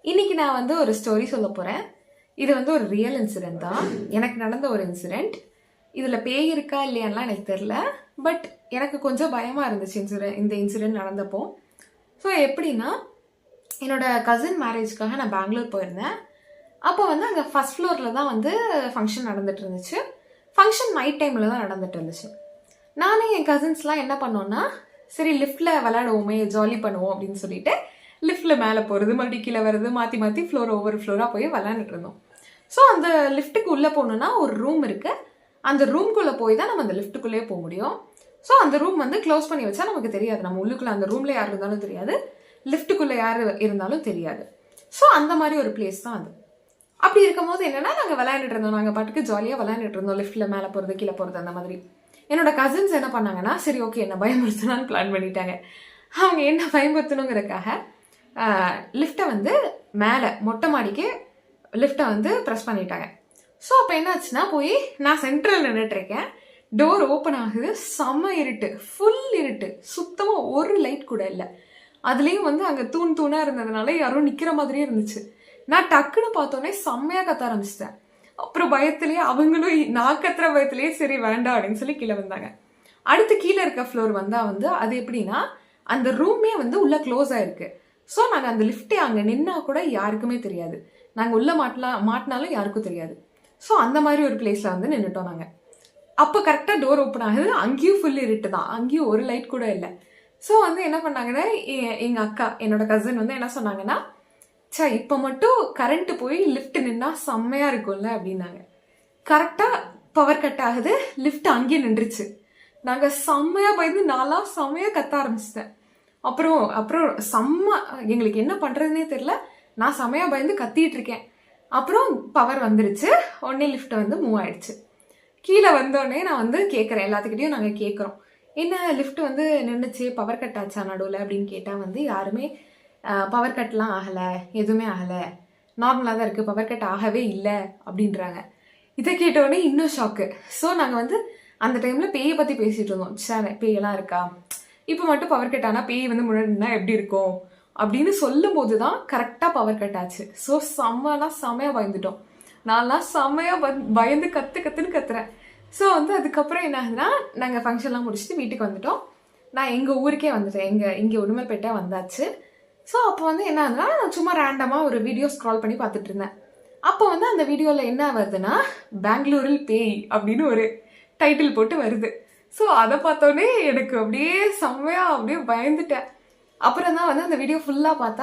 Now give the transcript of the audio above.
இன்னைக்கு நான் வந்து ஒரு ஸ்டோரி சொல்ல போகிறேன். இது வந்து ஒரு ரியல் இன்சிடென்ட் தான். எனக்கு நடந்த ஒரு இன்சிடென்ட். இதில் பேய் இருக்கா இல்லையான்லாம் எனக்கு தெரில. பட் எனக்கு கொஞ்சம் பயமாக இருந்துச்சு இந்த இன்சிடென்ட் நடந்தப்போ. ஸோ எப்படின்னா, என்னோட கசின் மேரேஜ்க்காக நான் பெங்களூர் போயிருந்தேன். அப்போ வந்து அங்கே ஃபஸ்ட் ஃப்ளோரில் தான் வந்து ஃபங்க்ஷன் நடந்துட்டு இருந்துச்சு. ஃபங்க்ஷன் நைட் டைமில் தான் நடந்துட்டு இருந்துச்சு. நானும் என் கசின்ஸ்லாம் என்ன பண்ணோன்னா, சரி லிஃப்ட்டில் விளையாடுவோமே, ஜாலி பண்ணுவோம் அப்படின்னு சொல்லிட்டு லிஃப்ட்டில் மேலே போகிறது, மறுபடியும் கீழே வர்றது, மாற்றி மாற்றி ஒவ்வொரு ஃப்ளோராக போய் விளையாண்டுட்டு இருந்தோம். ஸோ அந்த லிஃப்ட்டுக்கு உள்ளே போகணுன்னா ஒரு ரூம் இருக்குது. அந்த ரூம்குள்ளே போய் தான் நம்ம அந்த லிஃப்ட்டுக்குள்ளேயே போக முடியும். ஸோ அந்த ரூம் வந்து க்ளோஸ் பண்ணி வச்சா நமக்கு தெரியாது. நம்ம உள்ளுக்குள்ளே அந்த ரூமில் யார் இருந்தாலும் தெரியாது, லிஃப்ட்டுக்குள்ளே யார் இருந்தாலும் தெரியாது. ஸோ அந்த மாதிரி ஒரு பிளேஸ் தான் அது. அப்படி இருக்கும் போது என்னென்னா, நாங்கள் விளையாண்டுட்டு இருந்தோம். நாங்கள் பாட்டுக்கு ஜாலியாக விளையாண்டுட்டு இருந்தோம். லிஃப்ட்டில் மேலே போகிறது, கீழே போகிறது, அந்த மாதிரி. என்னோட கசின்ஸ் என்ன பண்ணாங்கன்னா, சரி ஓகே என்ன பயமுறுத்தலான்னு பிளான் பண்ணிட்டாங்க. அவங்க என்ன பயமுறுத்தணுங்கிறதுக்காக லிஃப்ட்டை வந்து மேலே மொட்டை மாடிக்கு லிஃப்ட்டை வந்து ப்ரெஸ் பண்ணிட்டாங்க. ஸோ அப்போ என்னாச்சுன்னா, போய் நான் சென்ட்ரல் நின்றுட்டுருக்கேன். டோர் ஓப்பன் ஆகுது. செம்ம இருட்டு, ஃபுல் இருட்டு, சுத்தமாக ஒரு லைட் கூட இல்லை. அதுலேயும் வந்து அங்கே தூணாக இருந்ததுனால யாரும் நிற்கிற மாதிரியே இருந்துச்சு. நான் டக்குன்னு பார்த்தோன்னே செம்மையாக கத்த ஆரம்பிச்சிட்டேன். அப்புறம் பயத்துலேயே அவங்களும் நான் கத்துற பயத்துலேயே சரி வேண்டாம் அப்படின்னு சொல்லி கீழே வந்தாங்க. அடுத்து கீழே இருக்க ஃப்ளோர் வந்தால் வந்து அது எப்படின்னா, அந்த ரூமே வந்து உள்ளே க்ளோஸ் ஆகிருக்கு. ஸோ நாங்கள் அந்த லிஃப்ட்டே அங்கே நின்னா கூட யாருக்குமே தெரியாது. நாங்கள் உள்ளே மாட்டினாலும் யாருக்கும் தெரியாது. ஸோ அந்த மாதிரி ஒரு பிளேஸில் வந்து நின்றுட்டோம் நாங்கள். அப்போ கரெக்டாக டோர் ஓப்பன் ஆகுது. அங்கேயும் ஃபுல் இருட்டு தான், அங்கேயும் ஒரு லைட் கூட இல்லை. ஸோ வந்து என்ன பண்ணாங்கன்னா, எங்கள் அக்கா, என்னோட கசின் வந்து என்ன சொன்னாங்கன்னா, இப்போ மட்டும் கரண்ட்டு போய் லிஃப்ட் நின்னா செம்மையாக இருக்கும்ல அப்படின்னாங்க. கரெக்டாக பவர் கட் ஆகுது, லிஃப்ட் அங்கேயே நின்றுச்சு. நாங்கள் செம்மையாக பயந்து நான்லாம் செம்மையாக கத்த ஆரம்பிச்சிட்டேன். அப்புறம் எங்களுக்கு என்ன பண்ணுறதுனே தெரில. நான் செம்மையாக பயந்து கத்திட்டு இருக்கேன். அப்புறம் பவர் வந்துருச்சு. உடனே லிஃப்ட் வந்து மூவ் ஆயிடுச்சு. கீழே வந்தோடனே நான் வந்து கேட்குறேன், எல்லாத்துக்கிட்டையும் நாங்கள் கேட்குறோம், என்ன லிஃப்ட் வந்து நின்றுச்சு, பவர் கட் ஆச்சா நடுவில் அப்படின்னு கேட்டால் வந்து யாருமே பவர் கட்லாம் ஆகலை, எதுவுமே ஆகலை, நார்மலாக தான் இருக்குது, பவர் கட் ஆகவே இல்லை அப்படின்றாங்க. இதை கேட்டோடனே இன்னும் ஷாக்கு. ஸோ நாங்கள் வந்து அந்த டைமில் பேயை பற்றி பேசிகிட்டு இருந்தோம். சார் பேயெல்லாம் இருக்கா, இப்போ மட்டும் பவர் கட் ஆனால் பேய் வந்து முன்னாடினா எப்படி இருக்கும் அப்படின்னு சொல்லும் போது தான் கரெக்டாக பவர் கட் ஆச்சு. ஸோ செம்மையாக பயந்துட்டோம். நான்லாம் செம்மையாக பயந்து கத்துன்னு கத்துறேன். ஸோ வந்து அதுக்கப்புறம் என்ன ஆகுதுன்னா, நாங்கள் ஃபங்க்ஷன்லாம் முடிச்சுட்டு வீட்டுக்கு வந்துட்டோம். நான் எங்கள் ஊருக்கே வந்துட்டேன். இங்கே உடுமல்பேட்டை வந்தாச்சு. ஸோ அப்போ வந்து என்ன ஆகுதுன்னா, நான் சும்மா ரேண்டமாக ஒரு வீடியோ ஸ்க்ரால் பண்ணி பார்த்துட்டு இருந்தேன். அப்போ வந்து அந்த வீடியோவில் என்ன வருதுன்னா, பெங்களூரில் பேய் அப்படின்னு ஒரு டைட்டில் போட்டு வருது. ஸோ அதை பார்த்தோன்னே எனக்கு அப்படியே செம்மையாக அப்படியே பயந்துட்டேன். அப்புறம் தான் வந்து அந்த வீடியோ ஃபுல்லாக பார்த்தா